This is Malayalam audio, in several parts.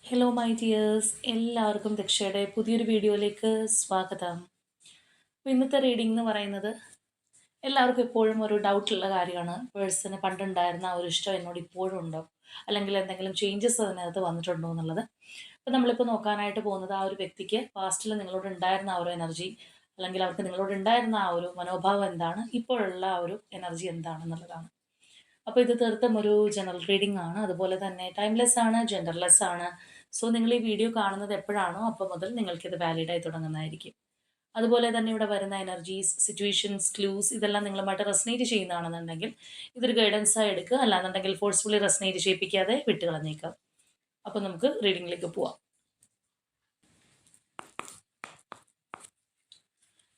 ഹലോ മൈ ഡിയേഴ്സ്, എല്ലാവർക്കും ദക്ഷയുടെ പുതിയൊരു വീഡിയോയിലേക്ക് സ്വാഗതം. അപ്പോൾ ഇന്നത്തെ റീഡിംഗ് എന്ന് പറയുന്നത് എല്ലാവർക്കും എപ്പോഴും ഒരു ഡൗട്ടുള്ള കാര്യമാണ്. പേഴ്സണ് പണ്ടുണ്ടായിരുന്ന ആ ഒരു ഇഷ്ടം എന്നോട് ഇപ്പോഴും ഉണ്ടോ, അല്ലെങ്കിൽ എന്തെങ്കിലും ചേഞ്ചസ് അതിനകത്ത് വന്നിട്ടുണ്ടോ എന്നുള്ളത്. അപ്പോൾ നമ്മളിപ്പോൾ നോക്കാനായിട്ട് പോകുന്നത് ആ ഒരു വ്യക്തിക്ക് പാസ്റ്റിൽ നിങ്ങളോട് ഉണ്ടായിരുന്ന ആ ഒരു എനർജി, അല്ലെങ്കിൽ അവർക്ക് നിങ്ങളോട് ഉണ്ടായിരുന്ന ആ ഒരു മനോഭാവം എന്താണ്, ഇപ്പോഴുള്ള ആ ഒരു എനർജി എന്താണെന്നുള്ളതാണ്. അപ്പോൾ ഇത് തീർത്തും ഒരു ജനറൽ റീഡിംഗ് ആണ്. അതുപോലെ തന്നെ ടൈംലെസ് ആണ്, ജെൻഡർലെസ് ആണ്. സോ നിങ്ങൾ ഈ വീഡിയോ കാണുന്നത് എപ്പോഴാണോ അപ്പോൾ മുതൽ നിങ്ങൾക്കിത് വാലിഡായി തുടങ്ങുന്നതായിരിക്കും. അതുപോലെ തന്നെ ഇവിടെ വരുന്ന എനർജീസ്, സിറ്റുവേഷൻസ്, ക്ലൂസ് ഇതെല്ലാം നിങ്ങളുമായിട്ട് റെസനേറ്റ് ചെയ്യുന്നതാണെന്നുണ്ടെങ്കിൽ ഇതൊരു ഗൈഡൻസായി എടുക്കുക. അല്ലാന്നുണ്ടെങ്കിൽ ഫോഴ്സ്ഫുള്ളി റെസനേറ്റ് ചെയ്യിപ്പിക്കാതെ വിട്ടുകളഞ്ഞേക്കാം. അപ്പോൾ നമുക്ക് റീഡിങ്ങിലേക്ക് പോവാം.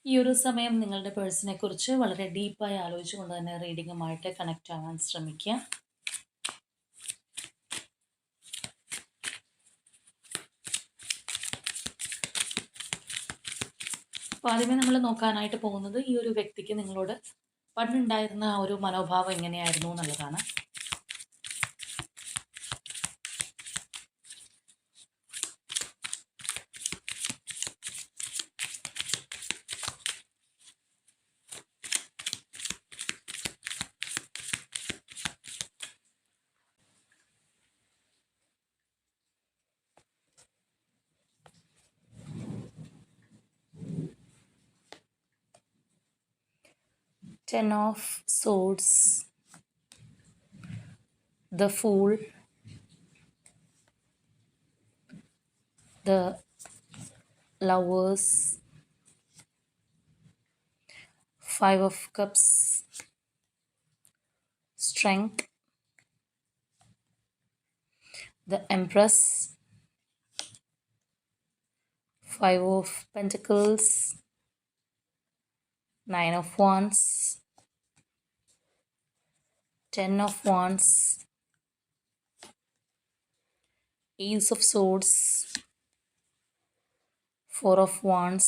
ഈ ഒരു സമയം നിങ്ങളുടെ പേഴ്സണെ കുറിച്ച് വളരെ ഡീപ്പായി ആലോചിച്ചുകൊണ്ട് തന്നെ റീഡിങ്ങുമായിട്ട് കണക്റ്റ് ആവാൻ ശ്രമിക്കുക. അപ്പോൾ ആദ്യമേ നമ്മൾ നോക്കാനായിട്ട് പോകുന്നത് ഈ ഒരു വ്യക്തിക്ക് നിങ്ങളോട് പണ്ടുണ്ടായിരുന്ന ആ ഒരു മനോഭാവം എങ്ങനെയായിരുന്നു എന്നുള്ളതാണ്. Ten of Swords, the Fool, the Lovers, Five of Cups, Strength, the Empress, Five of Pentacles, Nine of Wands, Ten of Wands, Ace of Swords, Four of Wands,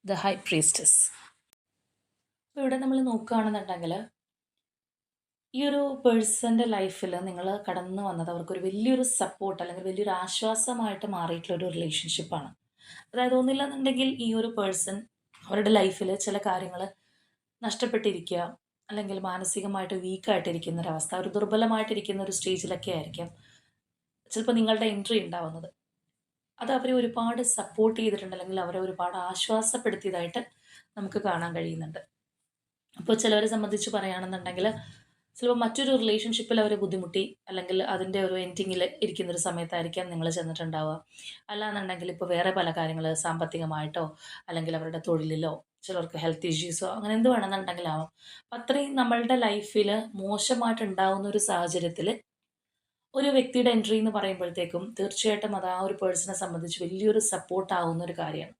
the High Priestess. അപ്പോൾ ഇവിടെ നമ്മൾ നോക്കുകയാണെന്നുണ്ടെങ്കിൽ ഈ ഒരു പേഴ്സൻ്റെ ലൈഫിൽ നിങ്ങൾ കടന്നു വന്നത് അവർക്കൊരു വലിയൊരു സപ്പോർട്ട് അല്ലെങ്കിൽ വലിയൊരു ആശ്വാസമായിട്ട് മാറിയിട്ടുള്ളൊരു റിലേഷൻഷിപ്പാണ്. അതായത് ഒന്നില്ലെന്നുണ്ടെങ്കിൽ ഈ ഒരു പേഴ്സൺ അവരുടെ ലൈഫിൽ ചില കാര്യങ്ങൾ നഷ്ടപ്പെട്ടിരിക്കുക, അല്ലെങ്കിൽ മാനസികമായിട്ട് വീക്കായിട്ടിരിക്കുന്ന ഒരവസ്ഥ, ഒരു ദുർബലമായിട്ടിരിക്കുന്ന ഒരു സ്റ്റേജിലൊക്കെ ആയിരിക്കാം ചിലപ്പോൾ നിങ്ങളുടെ എൻട്രി ഉണ്ടാവുന്നത്. അത് അവരെ ഒരുപാട് സപ്പോർട്ട് ചെയ്തിട്ടുണ്ട്, അല്ലെങ്കിൽ അവരെ ഒരുപാട് ആശ്വാസപ്പെടുത്തിയതായിട്ട് നമുക്ക് കാണാൻ കഴിയുന്നുണ്ട്. അപ്പോൾ ചിലവരെ സംബന്ധിച്ച് പറയുകയാണെന്നുണ്ടെങ്കിൽ ചിലപ്പോൾ മറ്റൊരു റിലേഷൻഷിപ്പിൽ അവർ ബുദ്ധിമുട്ടി, അല്ലെങ്കിൽ അതിൻ്റെ ഒരു എൻഡിങ്ങിൽ ഇരിക്കുന്നൊരു സമയത്തായിരിക്കാം നിങ്ങൾ ചെന്നിട്ടുണ്ടാവുക. അല്ലാന്നുണ്ടെങ്കിൽ ഇപ്പോൾ വേറെ പല കാര്യങ്ങൾ സാമ്പത്തികമായിട്ടോ, അല്ലെങ്കിൽ അവരുടെ തൊഴിലിലോ, ചിലർക്ക് ഹെൽത്ത് ഇഷ്യൂസോ, അങ്ങനെ എന്ത് വേണമെന്നുണ്ടെങ്കിലാവാം. അപ്പം അത്രയും നമ്മളുടെ ലൈഫിൽ മോശമായിട്ടുണ്ടാവുന്ന ഒരു സാഹചര്യത്തിൽ ഒരു വ്യക്തിയുടെ എൻട്രി എന്ന് പറയുമ്പോഴത്തേക്കും തീർച്ചയായിട്ടും അത് ആ ഒരു പേഴ്സണെ സംബന്ധിച്ച് വലിയൊരു സപ്പോർട്ട് ആവുന്ന ഒരു കാര്യമാണ്.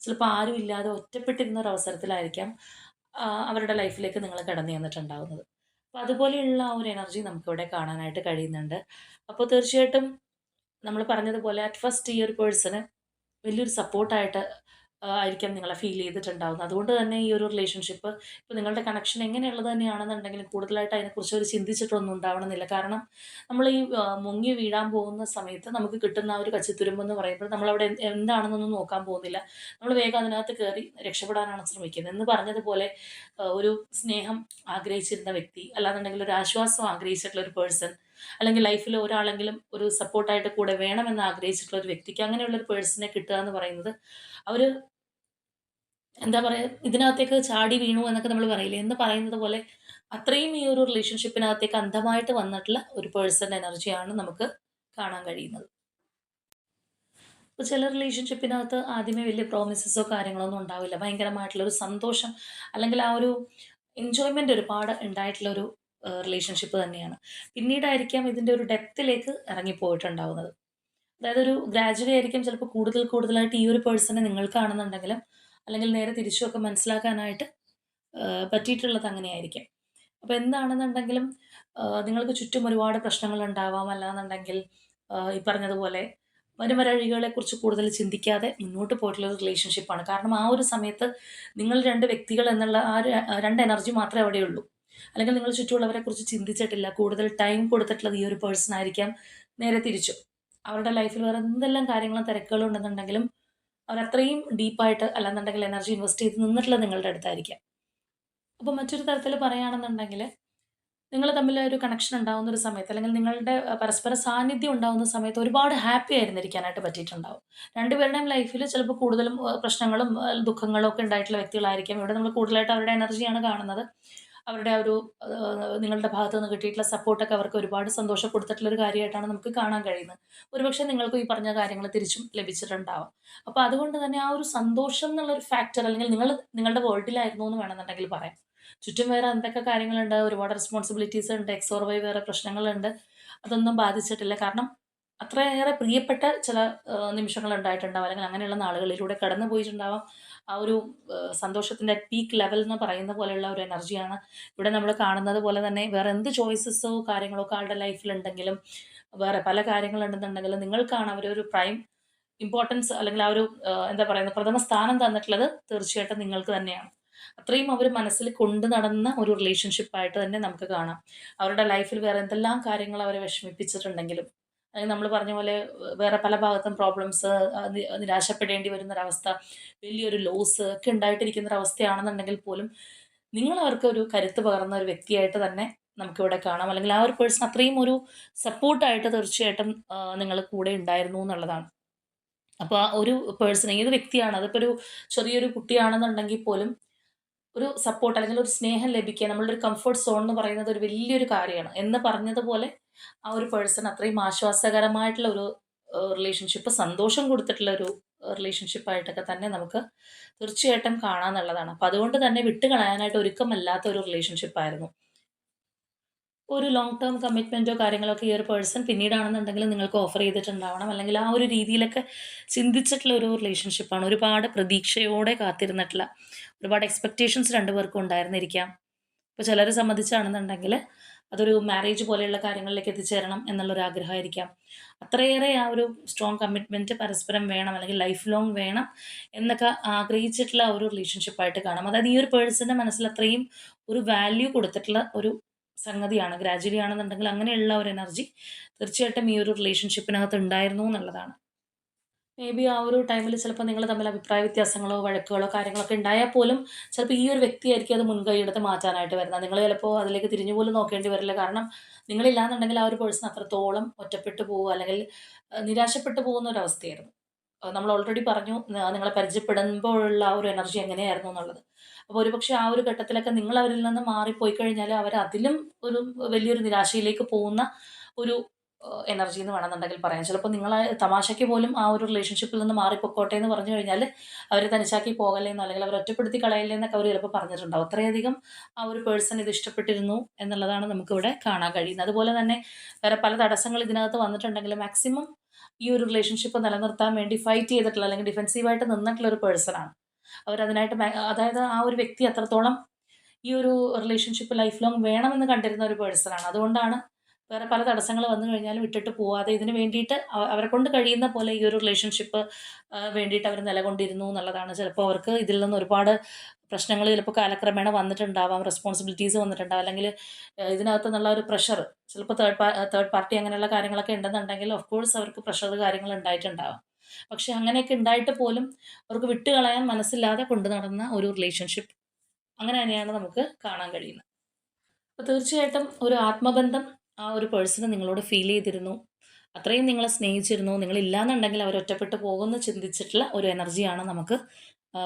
ചിലപ്പോൾ ആരും ഇല്ലാതെ ഒറ്റപ്പെട്ടിരുന്ന ഒരു അവസരത്തിലായിരിക്കാം അവരുടെ ലൈഫിലേക്ക് നിങ്ങൾ കടന്നു ചെന്നിട്ടുണ്ടാവുന്നത്. അപ്പോൾ അതുപോലെയുള്ള ആ ഒരു എനർജി നമുക്കിവിടെ കാണാനായിട്ട് കഴിയുന്നുണ്ട്. അപ്പോൾ തീർച്ചയായിട്ടും നമ്മൾ പറഞ്ഞതുപോലെ അറ്റ് ഫസ്റ്റ് ഈ ഒരു പേഴ്സണ് വലിയൊരു സപ്പോർട്ടായിട്ട് ആയിരിക്കാം നിങ്ങളെ ഫീൽ ചെയ്തിട്ടുണ്ടാവുന്നത്. അതുകൊണ്ട് തന്നെ ഈ ഒരു റിലേഷൻഷിപ്പ് ഇപ്പോൾ നിങ്ങളുടെ കണക്ഷൻ എങ്ങനെയുള്ളത് തന്നെയാണെന്നുണ്ടെങ്കിലും കൂടുതലായിട്ട് അതിനെക്കുറിച്ച് അവർ ചിന്തിച്ചിട്ടൊന്നും ഉണ്ടാവണമെന്നില്ല. കാരണം നമ്മൾ ഈ മുങ്ങി വീഴാൻ പോകുന്ന സമയത്ത് നമുക്ക് കിട്ടുന്ന ആ ഒരു കച്ചിത്തുരുമ്പെന്ന് പറയുമ്പോൾ നമ്മളവിടെ എന്താണെന്നൊന്നും നോക്കാൻ പോകുന്നില്ല. നമ്മൾ വേഗം അതിനകത്ത് കയറി രക്ഷപ്പെടാനാണ് ശ്രമിക്കുന്നത്. എന്ന് പറഞ്ഞതുപോലെ ഒരു സ്നേഹം ആഗ്രഹിച്ചിരുന്ന വ്യക്തി, അല്ലാന്നുണ്ടെങ്കിൽ ഒരു ആശ്വാസം ആഗ്രഹിച്ചിട്ടുള്ള ഒരു പേഴ്സൺ, അല്ലെങ്കിൽ ലൈഫിൽ ഒരാളെങ്കിലും ഒരു സപ്പോർട്ടായിട്ട് കൂടെ വേണമെന്ന് ആഗ്രഹിച്ചിട്ടുള്ള ഒരു വ്യക്തിക്ക് അങ്ങനെയുള്ളൊരു പേഴ്സണെ കിട്ടുക എന്ന് പറയുന്നത് അവർ എന്താ പറയുക, ഇതിനകത്തേക്ക് ചാടി വീണു എന്നൊക്കെ നമ്മൾ പറയില്ലേ, എന്ന് പറയുന്നത് പോലെ അത്രയും ഈ ഒരു റിലേഷൻഷിപ്പിനകത്തേക്ക് അന്ധമായിട്ട് വന്നിട്ടുള്ള ഒരു പേഴ്സൺ എനർജിയാണ് നമുക്ക് കാണാൻ കഴിയുന്നത്. ഇപ്പോൾ ചില റിലേഷൻഷിപ്പിനകത്ത് ആദ്യമേ വലിയ പ്രോമിസസോ കാര്യങ്ങളൊന്നും ഉണ്ടാവില്ല. ഭയങ്കരമായിട്ടുള്ളൊരു സന്തോഷം, അല്ലെങ്കിൽ ആ ഒരു എൻജോയ്മെൻ്റ് ഒരുപാട് ഉണ്ടായിട്ടുള്ളൊരു റിലേഷൻഷിപ്പ് തന്നെയാണ്. പിന്നീടായിരിക്കാം ഇതിൻ്റെ ഒരു ഡെപ്തിലേക്ക് ഇറങ്ങിപ്പോയിട്ടുണ്ടാവുന്നത്. അതായത് ഒരു ഗ്രാജുവലി ആയിരിക്കും ചിലപ്പോൾ കൂടുതൽ കൂടുതലായിട്ട് ഈ ഒരു പേഴ്സണെ നിങ്ങൾക്കാണെന്നുണ്ടെങ്കിലും, അല്ലെങ്കിൽ നേരെ തിരിച്ചുമൊക്കെ മനസ്സിലാക്കാനായിട്ട് പറ്റിയിട്ടുള്ളത് അങ്ങനെയായിരിക്കും. അപ്പോൾ എന്താണെന്നുണ്ടെങ്കിലും നിങ്ങൾക്ക് ചുറ്റും ഒരുപാട് പ്രശ്നങ്ങളുണ്ടാവാം. അല്ലാന്നുണ്ടെങ്കിൽ ഈ പറഞ്ഞതുപോലെ വരുംവരാഴികളെക്കുറിച്ച് കൂടുതൽ ചിന്തിക്കാതെ മുന്നോട്ട് പോയിട്ടുള്ള ഒരു റിലേഷൻഷിപ്പാണ്. കാരണം ആ ഒരു സമയത്ത് നിങ്ങൾ 2 വ്യക്തികൾ എന്നുള്ള ആ ഒരു 2 എനർജി മാത്രമേ അവിടെയുള്ളൂ. അല്ലെങ്കിൽ നിങ്ങൾ ചുറ്റുമുള്ളവരെക്കുറിച്ച് ചിന്തിച്ചിട്ടില്ല, കൂടുതൽ ടൈം കൊടുത്തിട്ടുള്ളത് ഈ ഒരു പേഴ്സൺ ആയിരിക്കാം. നേരെ തിരിച്ചും അവരുടെ ലൈഫിൽ വേറെ എന്തെല്ലാം കാര്യങ്ങളും തിരക്കുകളും ഉണ്ടെന്നുണ്ടെങ്കിലും അവരത്രയും ഡീപ്പായിട്ട് അല്ലെന്നുണ്ടെങ്കിൽ എനർജി ഇൻവെസ്റ്റ് ചെയ്ത് നിന്നിട്ടുള്ളത് നിങ്ങളുടെ അടുത്തായിരിക്കാം. അപ്പോൾ മറ്റൊരു തരത്തിൽ പറയുകയാണെന്നുണ്ടെങ്കിൽ നിങ്ങൾ തമ്മിൽ ഒരു കണക്ഷൻ ഉണ്ടാവുന്ന ഒരു സമയത്ത് അല്ലെങ്കിൽ നിങ്ങളുടെ പരസ്പര സാന്നിധ്യം ഉണ്ടാവുന്ന സമയത്ത് ഒരുപാട് ഹാപ്പി ആയിരുന്നിരിക്കാനായിട്ട് പറ്റിയിട്ടുണ്ടാവും. രണ്ടുപേരുടെയും ലൈഫിൽ ചിലപ്പോൾ കൂടുതലും പ്രശ്നങ്ങളും ദുഃഖങ്ങളും ഒക്കെ ഉണ്ടായിട്ടുള്ള വ്യക്തികളായിരിക്കും. ഇവിടെ നമ്മൾ കൂടുതലായിട്ട് അവരുടെ എനർജിയാണ് കാണുന്നത്. അവരുടെ ആ ഒരു നിങ്ങളുടെ ഭാഗത്ത് നിന്ന് കിട്ടിയിട്ടുള്ള സപ്പോർട്ടൊക്കെ അവർക്ക് ഒരുപാട് സന്തോഷം കൊടുത്തിട്ടുള്ള ഒരു കാര്യമായിട്ടാണ് നമുക്ക് കാണാൻ കഴിയുന്നത്. ഒരുപക്ഷെ നിങ്ങൾക്കും ഈ പറഞ്ഞ കാര്യങ്ങൾ തിരിച്ചും ലഭിച്ചിട്ടുണ്ടാവാം. അപ്പോൾ അതുകൊണ്ട് തന്നെ ആ ഒരു സന്തോഷം എന്നുള്ളൊരു ഫാക്ടർ അല്ലെങ്കിൽ നിങ്ങൾ നിങ്ങളുടെ വേൾഡിലായിരുന്നു എന്ന് വേണമെന്നുണ്ടെങ്കിൽ പറയാം. ചുറ്റും വേറെ എന്തൊക്കെ കാര്യങ്ങളുണ്ട്, ഒരുപാട് റെസ്പോൺസിബിലിറ്റീസ് ഉണ്ട്, എക്സ് ഓർ വൈ വേറെ പ്രശ്നങ്ങളുണ്ട്. അതൊന്നും ബാധിച്ചിട്ടില്ല. കാരണം അത്രയേറെ പ്രിയപ്പെട്ട ചില നിമിഷങ്ങൾ ഉണ്ടായിട്ടുണ്ടാവും. അല്ലെങ്കിൽ അങ്ങനെയുള്ള നാളുകളിലൂടെ കടന്നു പോയിട്ടുണ്ടാവാം. ആ ഒരു സന്തോഷത്തിൻ്റെ പീക്ക് ലെവൽ എന്ന് പറയുന്ന പോലെയുള്ള ഒരു എനർജിയാണ് ഇവിടെ നമ്മൾ കാണുന്നത് പോലെ തന്നെ വേറെ എന്ത് ചോയ്സസോ കാര്യങ്ങളോ ഒക്കെ ആളുടെ ലൈഫിലുണ്ടെങ്കിലും വേറെ പല കാര്യങ്ങളുണ്ടെന്നുണ്ടെങ്കിലും നിങ്ങൾക്കാണ് അവരൊരു പ്രൈം ഇമ്പോർട്ടൻസ് അല്ലെങ്കിൽ ആ ഒരു എന്താ പറയുന്നത് പ്രഥമ സ്ഥാനം തന്നിട്ടുള്ളത് തീർച്ചയായിട്ടും നിങ്ങൾക്ക് തന്നെയാണ്. അത്രയും അവർ മനസ്സിൽ കൊണ്ട് നടന്ന ഒരു റിലേഷൻഷിപ്പായിട്ട് തന്നെ നമുക്ക് കാണാം. അവരുടെ ലൈഫിൽ വേറെ എന്തെല്ലാം കാര്യങ്ങൾ അവരെ വിഷമിപ്പിച്ചിട്ടുണ്ടെങ്കിലും അല്ലെങ്കിൽ നമ്മൾ പറഞ്ഞ പോലെ വേറെ പല ഭാഗത്തും പ്രോബ്ലംസ്, നിരാശപ്പെടേണ്ടി വരുന്നൊരവസ്ഥ, വലിയൊരു ലോസ് ഒക്കെ ഉണ്ടായിട്ടിരിക്കുന്ന ഒരവസ്ഥയാണെന്നുണ്ടെങ്കിൽ പോലും നിങ്ങൾ അവർക്കൊരു കരുത്ത് പകർന്ന ഒരു വ്യക്തിയായിട്ട് തന്നെ നമുക്കിവിടെ കാണാം. അല്ലെങ്കിൽ ആ ഒരു പേഴ്സൺ അത്രയും ഒരു സപ്പോർട്ടായിട്ട് തീർച്ചയായിട്ടും നിങ്ങൾ കൂടെ ഉണ്ടായിരുന്നു എന്നുള്ളതാണ്. അപ്പോൾ ആ ഒരു പേഴ്സൺ ഏത് വ്യക്തിയാണ് അതിപ്പോൾ ഒരു ചെറിയൊരു കുട്ടിയാണെന്നുണ്ടെങ്കിൽ പോലും ഒരു സപ്പോർട്ട് അല്ലെങ്കിൽ ഒരു സ്നേഹം ലഭിക്കുക നമ്മളുടെ ഒരു കംഫർട്ട് സോൺ എന്ന് പറയുന്നത് ഒരു വലിയൊരു കാര്യമാണ് എന്ന് പറഞ്ഞതുപോലെ ആ ഒരു പേഴ്സൺ അത്രയും ആശ്വാസകരമായിട്ടുള്ള ഒരു റിലേഷൻഷിപ്പ്, സന്തോഷം കൊടുത്തിട്ടുള്ള ഒരു റിലേഷൻഷിപ്പായിട്ടൊക്കെ തന്നെ നമുക്ക് തീർച്ചയായിട്ടും കാണാമെന്നുള്ളതാണ്. അപ്പം അതുകൊണ്ട് തന്നെ വിട്ടുകളയാനായിട്ട് ഒരുക്കമല്ലാത്ത ഒരു റിലേഷൻഷിപ്പായിരുന്നു. ഒരു ലോങ് ടേം കമ്മിറ്റ്മെൻറ്റോ കാര്യങ്ങളൊക്കെ ഈ ഒരു പേഴ്സൺ പിന്നീടാണെന്നുണ്ടെങ്കിൽ നിങ്ങൾക്ക് ഓഫർ ചെയ്തിട്ടുണ്ടാവണം. അല്ലെങ്കിൽ ആ ഒരു രീതിയിലൊക്കെ ചിന്തിച്ചിട്ടുള്ള ഒരു റിലേഷൻഷിപ്പാണ്. ഒരുപാട് പ്രതീക്ഷയോടെ കാത്തിരുന്നിട്ടുള്ള ഒരുപാട് എക്സ്പെക്റ്റേഷൻസ് രണ്ടുപേർക്കും ഉണ്ടായിരുന്നിരിക്കാം. ഇപ്പോൾ ചിലരെ സംബന്ധിച്ചാണെന്നുണ്ടെങ്കിൽ അതൊരു മാരേജ് പോലെയുള്ള കാര്യങ്ങളിലേക്ക് എത്തിച്ചേരണം എന്നുള്ളൊരു ആഗ്രഹമായിരിക്കാം. അത്രയേറെ ആ ഒരു സ്ട്രോങ് കമ്മിറ്റ്മെൻറ്റ് പരസ്പരം വേണം അല്ലെങ്കിൽ ലൈഫ് ലോങ് വേണം എന്നൊക്കെ ആഗ്രഹിച്ചിട്ടുള്ള ഒരു റിലേഷൻഷിപ്പായിട്ട് കാണാം. അതായത് ഈ ഒരു പേഴ്സൻ്റെ മനസ്സിൽ അത്രയും ഒരു വാല്യൂ കൊടുത്തിട്ടുള്ള ഒരു സംഗതിയാണ്. ഗ്രാജ്വലി ആണെന്നുണ്ടെങ്കിൽ അങ്ങനെയുള്ള ഒരു എനർജി തീർച്ചയായിട്ടും ഈ ഒരു റിലേഷൻഷിപ്പിനകത്ത് ഉണ്ടായിരുന്നു എന്നുള്ളതാണ്. മേ ബി ആ ഒരു ടൈമിൽ ചിലപ്പോൾ നിങ്ങൾ തമ്മിൽ അഭിപ്രായ വ്യത്യാസങ്ങളോ വഴക്കുകളോ കാര്യങ്ങളൊക്കെ ഉണ്ടായാൽ പോലും ചിലപ്പോൾ ഈ ഒരു വ്യക്തിയായിരിക്കും അത് മുൻകൈ എടുത്ത് മാറ്റാനായിട്ട് വരുന്നത്. നിങ്ങൾ ചിലപ്പോൾ അതിലേക്ക് തിരിഞ്ഞു പോലും നോക്കേണ്ടി വരില്ല. കാരണം നിങ്ങളില്ലാന്നുണ്ടെങ്കിൽ ആ ഒരു പേഴ്സൺ അത്രത്തോളം ഒറ്റപ്പെട്ടു പോവുക അല്ലെങ്കിൽ നിരാശപ്പെട്ടു പോകുന്ന ഒരു അവസ്ഥയായിരുന്നു. നമ്മൾ ഓൾറെഡി പറഞ്ഞു നിങ്ങളെ പരിചയപ്പെടുമ്പോഴുള്ള ആ ഒരു എനർജി എങ്ങനെയായിരുന്നു എന്നുള്ളത്. അപ്പോൾ ഒരുപക്ഷെ ആ ഒരു ഘട്ടത്തിലൊക്കെ നിങ്ങൾ അവരിൽ നിന്ന് മാറിപ്പോയി കഴിഞ്ഞാൽ അവർ അതിലും ഒരു വലിയൊരു നിരാശയിലേക്ക് പോകുന്ന ഒരു എനർജി എന്ന് വേണമെന്നുണ്ടെങ്കിൽ പറയാം. ചിലപ്പോൾ നിങ്ങൾ തമാശയ്ക്ക് പോലും ആ ഒരു റിലേഷൻഷിപ്പിൽ നിന്ന് മാറിപ്പൊക്കോട്ടെ എന്ന് പറഞ്ഞു കഴിഞ്ഞാൽ അവർ തനിച്ചാക്കി പോകല്ലേന്നോ അല്ലെങ്കിൽ അവർ ഒറ്റപ്പെടുത്തി കളയല്ലേ എന്നൊക്കെ അവർ ചിലപ്പോൾ പറഞ്ഞിട്ടുണ്ടാവും. അത്രയധികം ആ ഒരു പേഴ്സൺ ഇത് ഇഷ്ടപ്പെട്ടിരുന്നു എന്നുള്ളതാണ് നമുക്കിവിടെ കാണാൻ കഴിയുന്നത്. അതുപോലെ തന്നെ വേറെ പല തടസ്സങ്ങൾ ഇതിനകത്ത് വന്നിട്ടുണ്ടെങ്കിലും മാക്സിമം ഈ ഒരു റിലേഷൻഷിപ്പ് നിലനിർത്താൻ വേണ്ടി ഫൈറ്റ് ചെയ്തിട്ടുള്ള അല്ലെങ്കിൽ ഡിഫെൻസീവായിട്ട് നിന്നിട്ടുള്ള ഒരു പേഴ്സണാണ്. അവരതിനായിട്ട് അതായത് ആ ഒരു വ്യക്തി അത്രത്തോളം ഈ ഒരു റിലേഷൻഷിപ്പ് ലൈഫ് ലോങ് വേണമെന്ന് കണ്ടിരുന്ന ഒരു പേഴ്സണാണ്. അതുകൊണ്ടാണ് വേറെ പല തടസ്സങ്ങൾ വന്നു കഴിഞ്ഞാലും വിട്ടിട്ട് പോവാതെ ഇതിന് വേണ്ടിയിട്ട് അവരെക്കൊണ്ട് കഴിയുന്ന പോലെ ഈ ഒരു റിലേഷൻഷിപ്പ് വേണ്ടിയിട്ട് അവർ നിലകൊണ്ടിരുന്നു എന്നുള്ളതാണ്. ചിലപ്പോൾ അവർക്ക് ഇതിൽ നിന്ന് ഒരുപാട് പ്രശ്നങ്ങൾ ചിലപ്പോൾ കാലക്രമേണ വന്നിട്ടുണ്ടാവാം, റെസ്പോൺസിബിലിറ്റീസ് വന്നിട്ടുണ്ടാവാം, അല്ലെങ്കിൽ ഇതിനകത്ത് നിന്നുള്ള ഒരു പ്രഷർ ചിലപ്പോൾ തേർഡ് പാർട്ടി അങ്ങനെയുള്ള കാര്യങ്ങളൊക്കെ ഉണ്ടെന്നുണ്ടെങ്കിൽ ഓഫ് കോഴ്സ് അവർക്ക് പ്രഷർ കാര്യങ്ങൾ ഉണ്ടായിട്ടുണ്ടാവാം. പക്ഷെ അങ്ങനെയൊക്കെ ഉണ്ടായിട്ട് പോലും അവർക്ക് വിട്ടുകളയാൻ മനസ്സില്ലാതെ കൊണ്ടു നടന്ന ഒരു റിലേഷൻഷിപ്പ് അങ്ങനെ തന്നെയാണ് നമുക്ക് കാണാൻ കഴിയുന്നത്. അപ്പോൾ തീർച്ചയായിട്ടും ഒരു ആത്മബന്ധം ആ ഒരു പേഴ്സണ് നിങ്ങളോട് ഫീൽ ചെയ്തിരുന്നു. അത്രയും നിങ്ങളെ സ്നേഹിച്ചിരുന്നു. നിങ്ങളില്ലാന്നുണ്ടെങ്കിൽ അവർ ഒറ്റപ്പെട്ടു പോകുമെന്ന് ചിന്തിച്ചിട്ടുള്ള ഒരു എനർജിയാണ് നമുക്ക്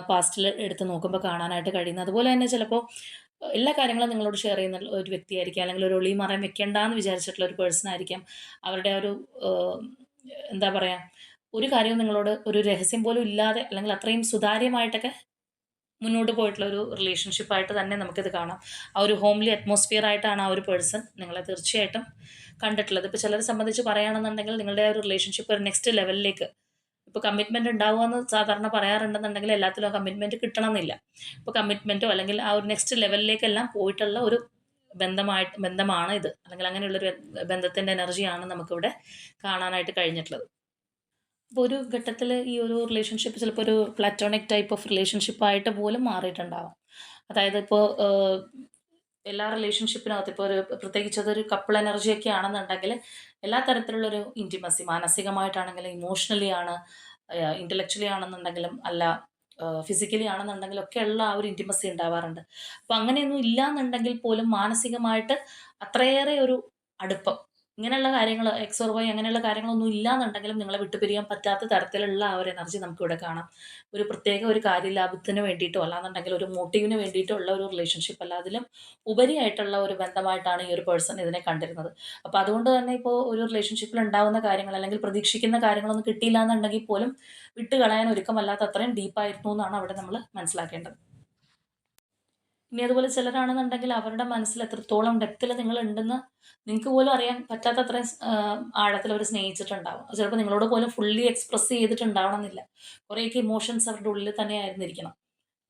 പാസ്റ്റിൽ എടുത്ത് നോക്കുമ്പോൾ കാണാനായിട്ട് കഴിയുന്നത്. അതുപോലെ തന്നെ ചിലപ്പോൾ എല്ലാ കാര്യങ്ങളും നിങ്ങളോട് ഷെയർ ചെയ്യുന്ന ഒരു വ്യക്തിയായിരിക്കാം. അല്ലെങ്കിൽ ഒരു ഒളിയും മറയും വെക്കേണ്ടാന്ന് വിചാരിച്ചിട്ടുള്ള ഒരു പേഴ്സൺ ആയിരിക്കാം. അവരുടെ ആ ഒരു എന്താ പറയുക, ഒരു കാര്യവും നിങ്ങളോട് ഒരു രഹസ്യം പോലും ഇല്ലാതെ അല്ലെങ്കിൽ അത്രയും സുതാര്യമായിട്ടൊക്കെ മുന്നോട്ട് പോയിട്ടുള്ള ഒരു റിലേഷൻഷിപ്പായിട്ട് തന്നെ നമുക്കിത് കാണാം. ആ ഒരു ഹോംലി അറ്റ്മോസ്ഫിയർ ആയിട്ടാണ് ആ ഒരു പേഴ്സൺ നിങ്ങളെ തീർച്ചയായിട്ടും കണ്ടിട്ടുള്ളത്. ഇപ്പോൾ ചിലരെ സംബന്ധിച്ച് പറയുകയാണെന്നുണ്ടെങ്കിൽ നിങ്ങളുടെ ആ ഒരു റിലേഷൻഷിപ്പ് ഒരു നെക്സ്റ്റ് ലെവലിലേക്ക് ഇപ്പോൾ കമ്മിറ്റ്മെൻറ്റ് ഉണ്ടാവുകയെന്ന് സാധാരണ പറയാറുണ്ടെന്നുണ്ടെങ്കിൽ എല്ലാത്തിലും ആ കമ്മിറ്റ്മെൻറ്റ് കിട്ടണമെന്നില്ല. ഇപ്പോൾ കമ്മിറ്റ്മെൻറ്റോ അല്ലെങ്കിൽ ആ ഒരു നെക്സ്റ്റ് ലെവലിലേക്കെല്ലാം പോയിട്ടുള്ള ഒരു ബന്ധമാണ് ഇത്. അല്ലെങ്കിൽ അങ്ങനെയുള്ളൊരു ബന്ധത്തിൻ്റെ എനർജിയാണ് നമുക്കിവിടെ കാണാനായിട്ട് കഴിഞ്ഞിട്ടുള്ളത്. അപ്പോൾ ഒരു ഘട്ടത്തിൽ ഈ ഒരു റിലേഷൻഷിപ്പ് ചിലപ്പോൾ ഒരു പ്ലാറ്റോണിക് ടൈപ്പ് ഓഫ് റിലേഷൻഷിപ്പായിട്ട് പോലും മാറിയിട്ടുണ്ടാവാം. അതായത് ഇപ്പോൾ എല്ലാ റിലേഷൻഷിപ്പിനകത്ത് ഇപ്പോൾ ഒരു പ്രത്യേകിച്ച് അതൊരു കപ്പിൾ എനർജിയൊക്കെ ആണെന്നുണ്ടെങ്കിൽ എല്ലാ തരത്തിലുള്ളൊരു ഇൻറ്റിമസി മാനസികമായിട്ടാണെങ്കിലും ഇമോഷണലി ആണ്, ഇൻ്റലക്ച്വലി ആണെന്നുണ്ടെങ്കിലും അല്ല, ഫിസിക്കലി ആണെന്നുണ്ടെങ്കിലും ഒക്കെ ഉള്ള ആ ഒരു ഇൻറ്റിമസി ഉണ്ടാവാറുണ്ട്. അപ്പോൾ അങ്ങനെയൊന്നും ഇല്ലാന്നുണ്ടെങ്കിൽ പോലും മാനസികമായിട്ട് അത്രയേറെ ഒരു അടുപ്പം, ഇങ്ങനെയുള്ള കാര്യങ്ങൾ എക്സ് ഓർ വൈ അങ്ങനെയുള്ള കാര്യങ്ങളൊന്നും ഇല്ലാന്നുണ്ടെങ്കിലും നിങ്ങളെ വിട്ടുപിരിയാൻ പറ്റാത്ത തരത്തിലുള്ള ആ ഒരു എനർജി നമുക്കിവിടെ കാണാം. ഒരു പ്രത്യേക ഒരു കാര്യലാഭത്തിന് വേണ്ടിയിട്ടോ അല്ലാന്നുണ്ടെങ്കിൽ ഒരു മോട്ടീവിന് വേണ്ടിയിട്ടോ ഉള്ള ഒരു റിലേഷൻഷിപ്പ് അല്ല, അതിലും ഉപരിയായിട്ടുള്ള ഒരു ബന്ധമായിട്ടാണ് ഈ ഒരു പേഴ്സൺ ഇതിനെ കണ്ടിരുന്നത്. അപ്പോൾ അതുകൊണ്ട് തന്നെ ഇപ്പോൾ ഒരു റിലേഷൻഷിപ്പിൽ ഉണ്ടാവുന്ന കാര്യങ്ങൾ അല്ലെങ്കിൽ പ്രതീക്ഷിക്കുന്ന കാര്യങ്ങളൊന്നും കിട്ടിയില്ല എന്നുണ്ടെങ്കിൽ പോലും വിട്ട് കളയാൻ ഒരുക്കമല്ലാത്ത അത്രയും ഡീപ്പായിരുന്നു എന്നാണ് അവിടെ നമ്മൾ മനസ്സിലാക്കേണ്ടത്. ഇനി അതുപോലെ ചിലരാണെന്നുണ്ടെങ്കിൽ അവരുടെ മനസ്സിൽ എത്രത്തോളം ഡെപ്തിൽ നിങ്ങളുണ്ടെന്ന് നിങ്ങൾക്ക് പോലും അറിയാൻ പറ്റാത്ത അത്രയും ആഴത്തിൽ അവർ സ്നേഹിച്ചിട്ടുണ്ടാവും. അത് ചിലപ്പോൾ നിങ്ങളോട് പോലും ഫുള്ളി എക്സ്പ്രസ് ചെയ്തിട്ടുണ്ടാവണമെന്നില്ല. കുറേയൊക്കെ ഇമോഷൻസ് അവരുടെ ഉള്ളിൽ തന്നെ ആയിരുന്നിരിക്കണം.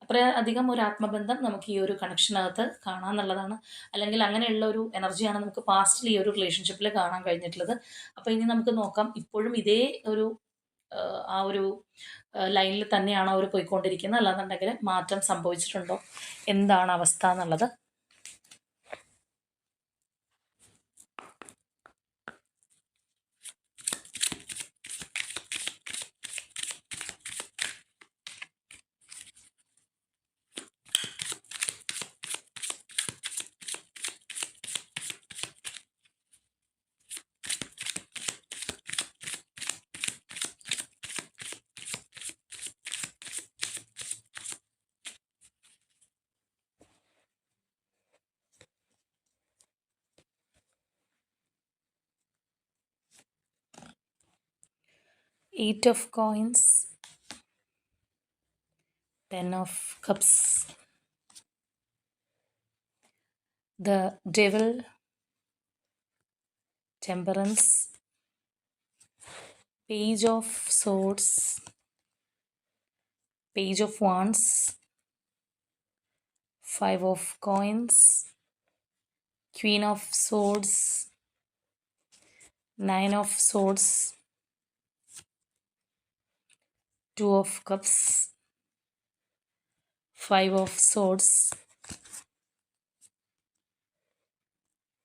അത്ര അധികം ഒരു ആത്മബന്ധം നമുക്ക് ഈ ഒരു കണക്ഷനകത്ത് കാണാമെന്നുള്ളതാണ്. അല്ലെങ്കിൽ അങ്ങനെയുള്ള ഒരു എനർജിയാണ് നമുക്ക് പാസ്റ്റിൽ ഈ ഒരു റിലേഷൻഷിപ്പിൽ കാണാൻ കഴിഞ്ഞിട്ടുള്ളത്. അപ്പോൾ ഇനി നമുക്ക് നോക്കാം ഇപ്പോഴും ഇതേ ഒരു ആ ഒരു ലൈനിൽ തന്നെയാണോ അവർ പോയിക്കൊണ്ടിരിക്കുന്നത്, അല്ലാന്നുണ്ടെങ്കിൽ മാറ്റം സംഭവിച്ചിട്ടുണ്ടോ, എന്താണ് അവസ്ഥ എന്നുള്ളത്. Eight of Coins, Ten of Cups, the Devil, Temperance, Page of Swords, Page of Wands, Five of Coins, Queen of Swords, Nine of Swords, Two of Cups, Five of Swords,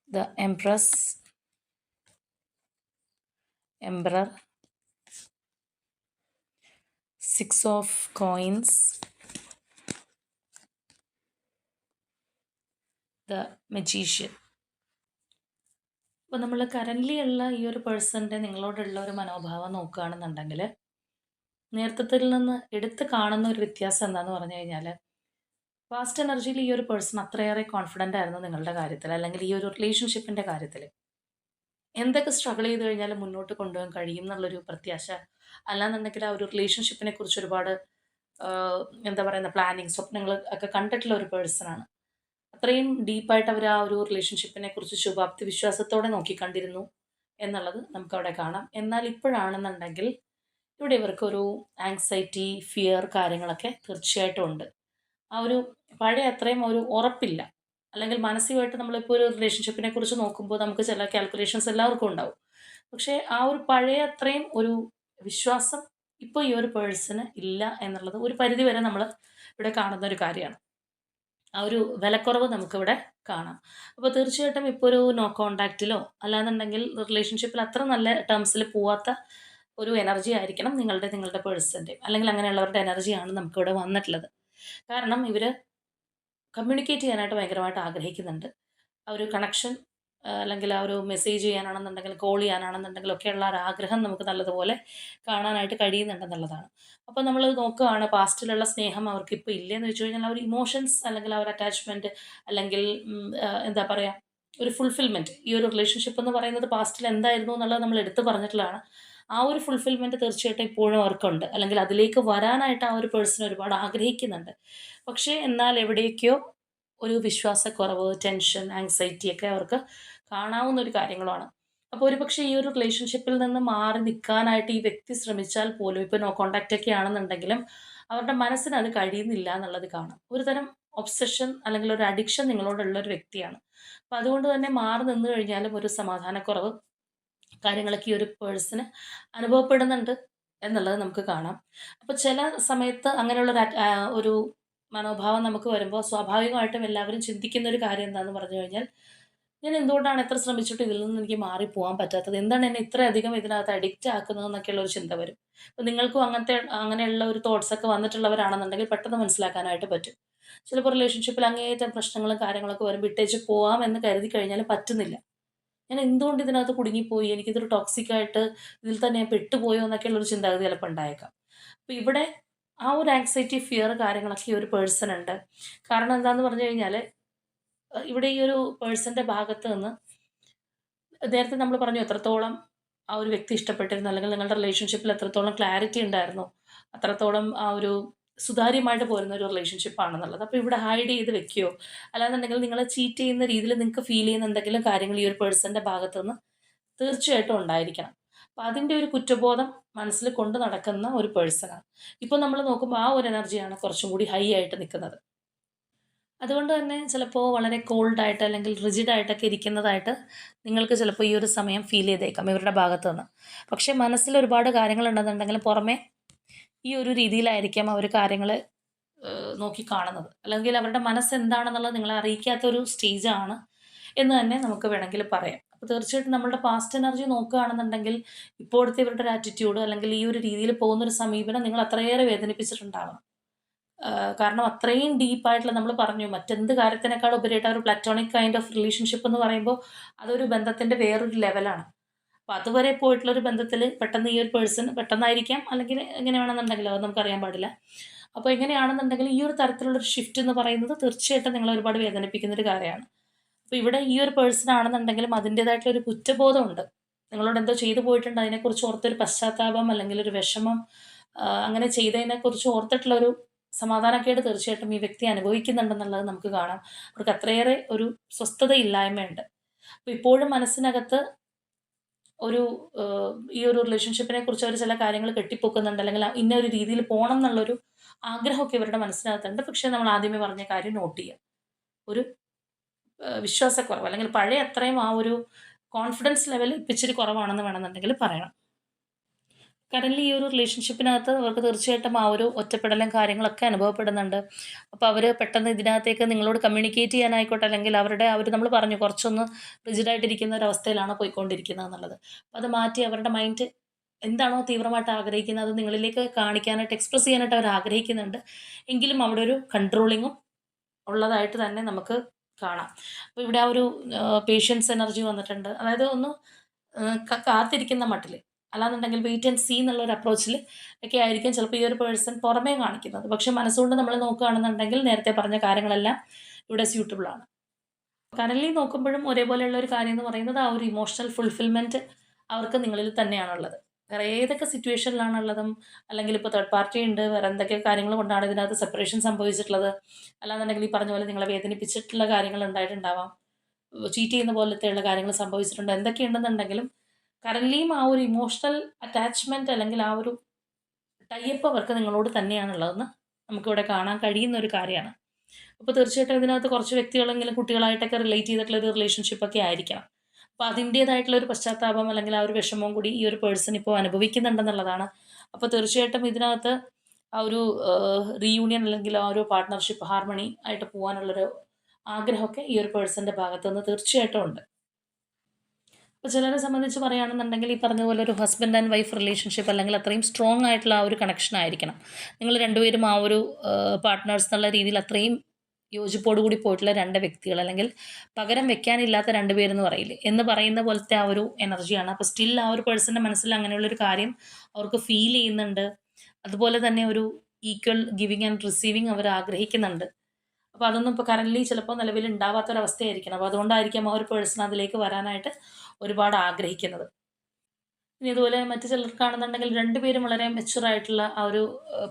the Empress, Emperor, Six of Coins, the Magician. അപ്പോൾ നമ്മൾ കറൻ്റ്ലി ഉള്ള ഈ ഒരു പേഴ്സൻ്റെ നിങ്ങളോടുള്ള ഒരു മനോഭാവം നോക്കുകയാണെന്നുണ്ടെങ്കിൽ നേതൃത്വത്തിൽ നിന്ന് എടുത്ത് കാണുന്ന ഒരു വ്യത്യാസം എന്താണെന്ന് പറഞ്ഞു കഴിഞ്ഞാൽ, പാസ്റ്റ് എനർജിയിൽ ഈ ഒരു പേഴ്സൺ അത്രയേറെ കോൺഫിഡൻ്റ് ആയിരുന്നു നിങ്ങളുടെ കാര്യത്തിൽ, അല്ലെങ്കിൽ ഈ ഒരു റിലേഷൻഷിപ്പിൻ്റെ കാര്യത്തിൽ. എന്തൊക്കെ സ്ട്രഗിൾ ചെയ്ത് കഴിഞ്ഞാലും മുന്നോട്ട് കൊണ്ടുപോകാൻ കഴിയും എന്നുള്ളൊരു പ്രത്യാശ, അല്ലാന്നുണ്ടെങ്കിൽ ആ ഒരു റിലേഷൻഷിപ്പിനെ കുറിച്ച് ഒരുപാട് എന്താ പറയുന്ന പ്ലാനിങ് സ്വപ്നങ്ങൾ ഒക്കെ കണ്ടിട്ടുള്ള ഒരു പേഴ്സണാണ്. അത്രയും ഡീപ്പായിട്ട് അവർ ആ ഒരു റിലേഷൻഷിപ്പിനെ കുറിച്ച് ശുഭാപ്തി വിശ്വാസത്തോടെ നോക്കിക്കണ്ടിരുന്നു എന്നുള്ളത് നമുക്കവിടെ കാണാം. എന്നാൽ ഇപ്പോഴാണെന്നുണ്ടെങ്കിൽ ഇവിടെ ഇവർക്കൊരു ആങ്സൈറ്റി, ഫിയർ കാര്യങ്ങളൊക്കെ തീർച്ചയായിട്ടും ഉണ്ട്. ആ ഒരു പഴയ അത്രയും ഒരു ഉറപ്പില്ല, അല്ലെങ്കിൽ മാനസികമായിട്ട് നമ്മളിപ്പോൾ ഒരു റിലേഷൻഷിപ്പിനെ കുറിച്ച് നോക്കുമ്പോൾ നമുക്ക് ചില കാൽക്കുലേഷൻസ് എല്ലാവർക്കും ഉണ്ടാവും. പക്ഷേ ആ ഒരു പഴയ അത്രയും ഒരു വിശ്വാസം ഇപ്പോൾ ഈ ഒരു പേഴ്സണ് ഇല്ല എന്നുള്ളത് ഒരു പരിധി വരെ നമ്മൾ ഇവിടെ കാണുന്ന ഒരു കാര്യമാണ്. ആ ഒരു വിലക്കുറവ് നമുക്കിവിടെ കാണാം. അപ്പോൾ തീർച്ചയായിട്ടും ഇപ്പോൾ ഒരു നോ കോണ്ടാക്റ്റിലോ അല്ലാന്നുണ്ടെങ്കിൽ റിലേഷൻഷിപ്പിൽ അത്ര നല്ല ടേംസിൽ പോവാത്ത ഒരു എനർജി ആയിരിക്കണം നിങ്ങളുടെ പേഴ്സൻ്റെ, അല്ലെങ്കിൽ അങ്ങനെയുള്ളവരുടെ എനർജിയാണ് നമുക്കിവിടെ വന്നിട്ടുള്ളത്. കാരണം ഇവർ കമ്മ്യൂണിക്കേറ്റ് ചെയ്യാനായിട്ട് ഭയങ്കരമായിട്ട് ആഗ്രഹിക്കുന്നുണ്ട്. ആ ഒരു കണക്ഷൻ, അല്ലെങ്കിൽ ആ ഒരു മെസ്സേജ് ചെയ്യാനാണെന്നുണ്ടെങ്കിൽ കോൾ ചെയ്യാനാണെന്നുണ്ടെങ്കിലും ഒക്കെയുള്ള ഒരു ആഗ്രഹം നമുക്ക് നല്ലതുപോലെ കാണാനായിട്ട് കഴിയുന്നുണ്ടെന്നുള്ളതാണ്. അപ്പോൾ നമ്മൾ നോക്കുകയാണ് പാസ്റ്റിലുള്ള സ്നേഹം അവർക്കിപ്പോൾ ഇല്ലയെന്ന് വെച്ച് കഴിഞ്ഞാൽ ആ ഒരു ഇമോഷൻസ് അല്ലെങ്കിൽ ആ ഒരു അറ്റാച്ച്മെൻറ്റ്, അല്ലെങ്കിൽ എന്താ പറയുക, ഒരു ഫുൾഫിൽമെൻറ്റ്, ഈ ഒരു റിലേഷൻഷിപ്പ് എന്ന് പറയുന്നത് പാസ്റ്റിൽ എന്തായിരുന്നു എന്നുള്ളത് നമ്മൾ എടുത്തു പറഞ്ഞിട്ടുള്ളതാണ്. ആ ഒരു ഫുൾഫിൽമെൻറ്റ് തീർച്ചയായിട്ടും ഇപ്പോഴും അവർക്കുണ്ട്, അല്ലെങ്കിൽ അതിലേക്ക് വരാനായിട്ട് ആ ഒരു പേഴ്സൺ ഒരുപാട് ആഗ്രഹിക്കുന്നുണ്ട്. പക്ഷേ എന്നാൽ എവിടേക്കോ ഒരു വിശ്വാസക്കുറവ്, ടെൻഷൻ, ആങ്സൈറ്റി ഒക്കെ അവർക്ക് കാണാവുന്ന ഒരു കാര്യങ്ങളുമാണ്. അപ്പോൾ ഒരുപക്ഷെ ഈ ഒരു റിലേഷൻഷിപ്പിൽ നിന്ന് മാറി നിൽക്കാനായിട്ട് ഈ വ്യക്തി ശ്രമിച്ചാൽ പോലും, ഇപ്പോൾ നോ കോണ്ടാക്റ്റ് ഒക്കെ ആണെന്നുണ്ടെങ്കിലും അവരുടെ മനസ്സിന് അത് കഴിയുന്നില്ല എന്നുള്ളത് കാണാം. ഒരു തരം ഒബ്സഷൻ അല്ലെങ്കിൽ ഒരു അഡിക്ഷൻ നിങ്ങളോടുള്ള ഒരു വ്യക്തിയാണ്. അപ്പോൾ അതുകൊണ്ട് തന്നെ മാറി നിന്ന് കഴിഞ്ഞാലും ഒരു സമാധാനക്കുറവ് കാര്യങ്ങളൊക്കെ ഈ ഒരു പേഴ്സണ് അനുഭവപ്പെടുന്നുണ്ട് എന്നുള്ളത് നമുക്ക് കാണാം. അപ്പോൾ ചില സമയത്ത് അങ്ങനെയുള്ള ഒരു മനോഭാവം നമുക്ക് വരുമ്പോൾ സ്വാഭാവികമായിട്ടും എല്ലാവരും ചിന്തിക്കുന്ന ഒരു കാര്യം എന്താണെന്ന് പറഞ്ഞു കഴിഞ്ഞാൽ, ഞാൻ എന്തുകൊണ്ടാണ് എത്ര ശ്രമിച്ചിട്ടും ഇതിൽ നിന്ന് എനിക്ക് മാറിപ്പോകാൻ പറ്റാത്തത്? എന്താണ് എന്നെ ഇത്രയധികം ഇതിനകത്ത് അഡിക്റ്റ് ആക്കുന്നതെന്നൊക്കെയുള്ള ഒരു ചിന്ത വരും. അപ്പോൾ നിങ്ങൾക്കും അങ്ങനെയുള്ള ഒരു തോട്ട്സ് ഒക്കെ വന്നിട്ടുള്ളവരാണെന്നുണ്ടെങ്കിൽ പെട്ടെന്ന് മനസ്സിലാക്കാനായിട്ട് പറ്റും. ചിലപ്പോൾ റിലേഷൻഷിപ്പിൽ അങ്ങേയറ്റം പ്രശ്നങ്ങളും കാര്യങ്ങളൊക്കെ വരുമ്പോൾ ഇട്ടേച്ച് പോവാം എന്ന് കരുതി കഴിഞ്ഞാലും പറ്റുന്നില്ല. ഞാൻ എന്തുകൊണ്ട് ഇതിനകത്ത് കുടുങ്ങിപ്പോയി? എനിക്കിതൊരു ടോക്സിക് ആയിട്ട് ഇതിൽ തന്നെ ഞാൻ പെട്ടുപോയോ എന്നൊക്കെയുള്ള ഒരു ചിന്താഗതി ചിലപ്പോൾ ഉണ്ടായേക്കാം. അപ്പോൾ ഇവിടെ ആ ഒരു ആങ്സൈറ്റി, ഫിയർ കാര്യങ്ങളൊക്കെ ഈ ഒരു പേഴ്സൺ ഉണ്ട്. കാരണം എന്താന്ന് പറഞ്ഞു കഴിഞ്ഞാൽ, ഇവിടെ ഈ ഒരു പേഴ്സന്റെ ഭാഗത്ത് നിന്ന് നേരത്തെ നമ്മൾ പറഞ്ഞു എത്രത്തോളം ആ ഒരു വ്യക്തി ഇഷ്ടപ്പെട്ടിരുന്നു, അല്ലെങ്കിൽ നിങ്ങളുടെ റിലേഷൻഷിപ്പിൽ എത്രത്തോളം ക്ലാരിറ്റി ഉണ്ടായിരുന്നു, അത്രത്തോളം ആ ഒരു സുതാര്യമായിട്ട് പോരുന്ന ഒരു റിലേഷൻഷിപ്പ് ആണെന്നുള്ളത്. അപ്പോൾ ഇവിടെ ഹൈഡ് ചെയ്ത് വെക്കുകയോ അല്ലാന്നുണ്ടെങ്കിൽ നിങ്ങളെ ചീറ്റ് ചെയ്യുന്ന രീതിയിൽ നിങ്ങൾക്ക് ഫീൽ ചെയ്യുന്ന എന്തെങ്കിലും കാര്യങ്ങൾ ഈ ഒരു പേഴ്സന്റെ ഭാഗത്ത് നിന്ന് തീർച്ചയായിട്ടും ഉണ്ടായിരിക്കണം. അപ്പോൾ അതിൻ്റെ ഒരു കുറ്റബോധം മനസ്സിൽ കൊണ്ട് നടക്കുന്ന ഒരു പേഴ്സണാണ്. ഇപ്പോൾ നമ്മൾ നോക്കുമ്പോൾ ആ ഒരു എനർജിയാണ് കുറച്ചും കൂടി ഹൈ ആയിട്ട് നിൽക്കുന്നത്. അതുകൊണ്ട് തന്നെ ചിലപ്പോൾ വളരെ കോൾഡായിട്ട് അല്ലെങ്കിൽ റിജിഡായിട്ടൊക്കെ ഇരിക്കുന്നതായിട്ട് നിങ്ങൾക്ക് ചിലപ്പോൾ ഈ ഒരു സമയം ഫീൽ ചെയ്തേക്കാം ഇവരുടെ ഭാഗത്ത് നിന്ന്. പക്ഷേ മനസ്സിൽ ഒരുപാട് കാര്യങ്ങളുണ്ടെന്നുണ്ടെങ്കിലും പുറമേ ഈ ഒരു രീതിയിലായിരിക്കാം അവർ കാര്യങ്ങൾ നോക്കി കാണുന്നത്. അല്ലെങ്കിൽ അവരുടെ മനസ്സെന്താണെന്നുള്ളത് നിങ്ങളെ അറിയിക്കാത്തൊരു സ്റ്റേജാണ് എന്ന് തന്നെ നമുക്ക് വേണമെങ്കിൽ പറയാം. അപ്പോൾ തീർച്ചയായിട്ടും നമ്മളുടെ പാസ്റ്റ് എനർജി നോക്കുകയാണെന്നുണ്ടെങ്കിൽ ഇപ്പോഴത്തെ ഇവരുടെ ഒരു ആറ്റിറ്റ്യൂഡ് അല്ലെങ്കിൽ ഈ ഒരു രീതിയിൽ പോകുന്നൊരു സമീപനം നിങ്ങൾ അത്രയേറെ വേദനിപ്പിച്ചിട്ടുണ്ടാവാം. കാരണം അത്രയും ഡീപ്പായിട്ടുള്ള നമ്മൾ പറഞ്ഞു മറ്റെന്ത് കാര്യത്തിനേക്കാൾ ഉപരിയായിട്ട് ആ ഒരു പ്ലാറ്റോണിക് കൈൻഡ് ഓഫ് റിലേഷൻഷിപ്പ് എന്ന് പറയുമ്പോൾ അതൊരു ബന്ധത്തിൻ്റെ വേറൊരു ലെവലാണ്. അപ്പോൾ അതുവരെ പോയിട്ടുള്ളൊരു ബന്ധത്തിൽ പെട്ടെന്ന് ഈ ഒരു പേഴ്സൺ പെട്ടെന്നായിരിക്കാം, അല്ലെങ്കിൽ എങ്ങനെ വേണമെന്നുണ്ടെങ്കിലും അത് നമുക്കറിയാൻ പാടില്ല. അപ്പോൾ എങ്ങനെയാണെന്നുണ്ടെങ്കിൽ ഈ ഒരു തരത്തിലുള്ളൊരു ഷിഫ്റ്റ് എന്ന് പറയുന്നത് തീർച്ചയായിട്ടും നിങ്ങളെ ഒരുപാട് വേദനിപ്പിക്കുന്നൊരു കാര്യമാണ്. അപ്പോൾ ഇവിടെ ഈ ഒരു പേഴ്സൺ ആണെന്നുണ്ടെങ്കിലും അതിൻ്റേതായിട്ടുള്ള ഒരു കുറ്റബോധമുണ്ട്. നിങ്ങളോട് എന്തോ ചെയ്തു പോയിട്ടുണ്ട്, അതിനെക്കുറിച്ച് ഓർത്തൊരു പശ്ചാത്താപം അല്ലെങ്കിൽ ഒരു വിഷമം, അങ്ങനെ ചെയ്തതിനെക്കുറിച്ച് ഓർത്തിട്ടുള്ളൊരു സമാധാനക്കേട് തീർച്ചയായിട്ടും ഈ വ്യക്തി അനുഭവിക്കുന്നുണ്ടെന്നുള്ളത് നമുക്ക് കാണാം. അവർക്ക് അത്രയേറെ ഒരു സ്വസ്ഥതയില്ലായ്മയുണ്ട്. അപ്പോൾ ഇപ്പോഴും മനസ്സിനകത്ത് ഒരു ഈ ഒരു റിലേഷൻഷിപ്പിനെ കുറിച്ച് അവർ ചില കാര്യങ്ങൾ കെട്ടിപ്പൊക്കുന്നുണ്ട്, അല്ലെങ്കിൽ ഇന്ന ഒരു രീതിയിൽ പോകണം എന്നുള്ളൊരു ആഗ്രഹമൊക്കെ ഇവരുടെ മനസ്സിനകത്തുണ്ട്. പക്ഷേ നമ്മൾ ആദ്യമേ പറഞ്ഞ കാര്യം നോട്ട് ചെയ്യുക. ഒരു വിശ്വാസക്കുറവ് അല്ലെങ്കിൽ പഴയ അത്രയും ആ ഒരു കോൺഫിഡൻസ് ലെവൽ ഇച്ചിരി കുറവാണെന്ന് വേണമെന്നുണ്ടെങ്കിൽ പറയണം. കറൻറ്റ്ലി ഈ ഒരു റിലേഷൻഷിപ്പിനകത്ത് അവർക്ക് തീർച്ചയായിട്ടും ആ ഒരു ഒറ്റപ്പെടലും കാര്യങ്ങളൊക്കെ അനുഭവപ്പെടുന്നുണ്ട്. അപ്പോൾ അവർ പെട്ടെന്ന് ഇതിനകത്തേക്ക് നിങ്ങളോട് കമ്മ്യൂണിക്കേറ്റ് ചെയ്യാനായിക്കോട്ടെ, അല്ലെങ്കിൽ അവരുടെ അവർ നമ്മൾ പറഞ്ഞു കുറച്ചൊന്ന് റിജിഡായിട്ടിരിക്കുന്ന ഒരവസ്ഥയിലാണ് പോയിക്കൊണ്ടിരിക്കുന്നത് എന്നുള്ളത്. അപ്പോൾ അത് മാറ്റി അവരുടെ മൈൻഡ് എന്താണോ തീവ്രമായിട്ട് ആഗ്രഹിക്കുന്നത് അത് നിങ്ങളിലേക്ക് കാണിക്കാനായിട്ട്, എക്സ്പ്രസ് ചെയ്യാനായിട്ട് അവർ ആഗ്രഹിക്കുന്നുണ്ട്. എങ്കിലും അവിടെ ഒരു കൺട്രോളിങ്ങും ഉള്ളതായിട്ട് തന്നെ നമുക്ക് കാണാം. അപ്പോൾ ഇവിടെ ആ ഒരു പേഷ്യൻസ് എനർജി വന്നിട്ടുണ്ട്. അതായത് ഒന്ന് കാത്തിരിക്കുന്ന മട്ടിൽ, അല്ലാന്നുണ്ടെങ്കിൽ വെയിറ്റ് ആൻഡ് സീ എന്നുള്ള ഒരു അപ്രോച്ചിൽ ഒക്കെ ആയിരിക്കും ചിലപ്പോൾ ഈ ഒരു പേഴ്സൺ പുറമേ കാണിക്കുന്നത്. പക്ഷേ മനസ്സുകൊണ്ട് നമ്മൾ നോക്കുകയാണെന്നുണ്ടെങ്കിൽ നേരത്തെ പറഞ്ഞ കാര്യങ്ങളെല്ലാം ഇവിടെ സ്യൂട്ടബിൾ ആണ്. കറൻറ്റ്ലി നോക്കുമ്പോഴും ഒരേപോലെയുള്ള ഒരു കാര്യം എന്ന് പറയുന്നത് ആ ഒരു ഇമോഷണൽ ഫുൾഫിൽമെൻറ്റ് അവർക്ക് നിങ്ങളിൽ തന്നെയാണുള്ളത്. വേറെ ഏതൊക്കെ സിറ്റുവേഷനിലാണുള്ളതും, അല്ലെങ്കിൽ ഇപ്പോൾ തേർഡ് പാർട്ടി ഉണ്ട്, വേറെ എന്തൊക്കെ കാര്യങ്ങൾ കൊണ്ടാണ് ഇതിനകത്ത് സെപ്പറേഷൻ സംഭവിച്ചിട്ടുള്ളത്, അല്ലാന്നുണ്ടെങ്കിൽ ഈ പറഞ്ഞ പോലെ നിങ്ങളെ വേദനിപ്പിച്ചിട്ടുള്ള കാര്യങ്ങൾ ഉണ്ടായിട്ടുണ്ടാവാം, ചീറ്റ് ചെയ്യുന്ന പോലത്തെയുള്ള കാര്യങ്ങൾ സംഭവിച്ചിട്ടുണ്ട്, എന്തൊക്കെയുണ്ടെന്നുണ്ടെങ്കിലും കറൻറ്റ്ലിയും ആ ഒരു ഇമോഷണൽ അറ്റാച്ച്മെൻറ്റ് അല്ലെങ്കിൽ ആ ഒരു ടൈപ്പ് അവർക്ക് നിങ്ങളോട് തന്നെയാണുള്ളതെന്ന് നമുക്കിവിടെ കാണാൻ കഴിയുന്ന ഒരു കാര്യമാണ്. അപ്പോൾ തീർച്ചയായിട്ടും ഇതിനകത്ത് കുറച്ച് വ്യക്തികളെങ്കിലും കുട്ടികളായിട്ടൊക്കെ റിലേറ്റ് ചെയ്തിട്ടുള്ള ഒരു റിലേഷൻഷിപ്പൊക്കെ ആയിരിക്കണം. അപ്പോൾ അതിൻ്റേതായിട്ടുള്ള ഒരു പശ്ചാത്താപം അല്ലെങ്കിൽ ആ ഒരു വിഷമവും കൂടി ഈ ഒരു പേഴ്സൺ ഇപ്പോൾ അനുഭവിക്കുന്നുണ്ടെന്നുള്ളതാണ്. അപ്പോൾ തീർച്ചയായിട്ടും ഇതിനകത്ത് ആ ഒരു റീയൂണിയൻ അല്ലെങ്കിൽ ആ ഒരു പാർട്ട്ണർഷിപ്പ് ഹാർമണി ആയിട്ട് പോകാനുള്ളൊരു ആഗ്രഹമൊക്കെ ഈ ഒരു പേഴ്സൻ്റെ ഭാഗത്തു നിന്ന് തീർച്ചയായിട്ടും ഉണ്ട്. ഇപ്പോൾ ചിലരെ സംബന്ധിച്ച് പറയുകയാണെന്നുണ്ടെങ്കിൽ ഈ പറഞ്ഞ പോലെ ഒരു ഹസ്ബൻഡ് ആൻഡ് വൈഫ് റിലേഷൻഷിപ്പ് അല്ലെങ്കിൽ അത്രയും സ്ട്രോങ് ആയിട്ടുള്ള ആ ഒരു കണക്ഷൻ ആയിരിക്കണം. നിങ്ങൾ രണ്ടുപേരും ആ ഒരു പാർട്ട്നേഴ്സ് എന്നുള്ള രീതിയിൽ അത്രയും യോജിപ്പോടുകൂടി പോയിട്ടുള്ള രണ്ട് വ്യക്തികൾ, അല്ലെങ്കിൽ പകരം വെക്കാനില്ലാത്ത രണ്ട് പേരെന്ന് പറയില്ലേ, എന്ന് പറയുന്ന പോലത്തെ ആ ഒരു എനർജിയാണ്. അപ്പോൾ സ്റ്റിൽ ആ ഒരു പേഴ്സൻ്റെ മനസ്സിൽ അങ്ങനെയുള്ളൊരു കാര്യം അവർക്ക് ഫീൽ ചെയ്യുന്നുണ്ട്. അതുപോലെ തന്നെ ഒരു ഈക്വൽ ഗിവിങ് ആൻഡ് റിസീവിങ് അവർ ആഗ്രഹിക്കുന്നുണ്ട്. അപ്പോൾ അതൊന്നും ഇപ്പോൾ കറൻറ്റ്ലി ചിലപ്പോൾ നിലവിൽ ഉണ്ടാവാത്തൊരവസ്ഥയായിരിക്കണം. അപ്പോൾ അതുകൊണ്ടായിരിക്കാം ആ ഒരു പേഴ്സൺ അതിലേക്ക് വരാനായിട്ട് ഒരുപാട് ആഗ്രഹിക്കുന്നത്. ഇനി ഇതുപോലെ മറ്റു ചിലർക്കാണെന്നുണ്ടെങ്കിൽ രണ്ടുപേരും വളരെ മെച്യൂറായിട്ടുള്ള ആ ഒരു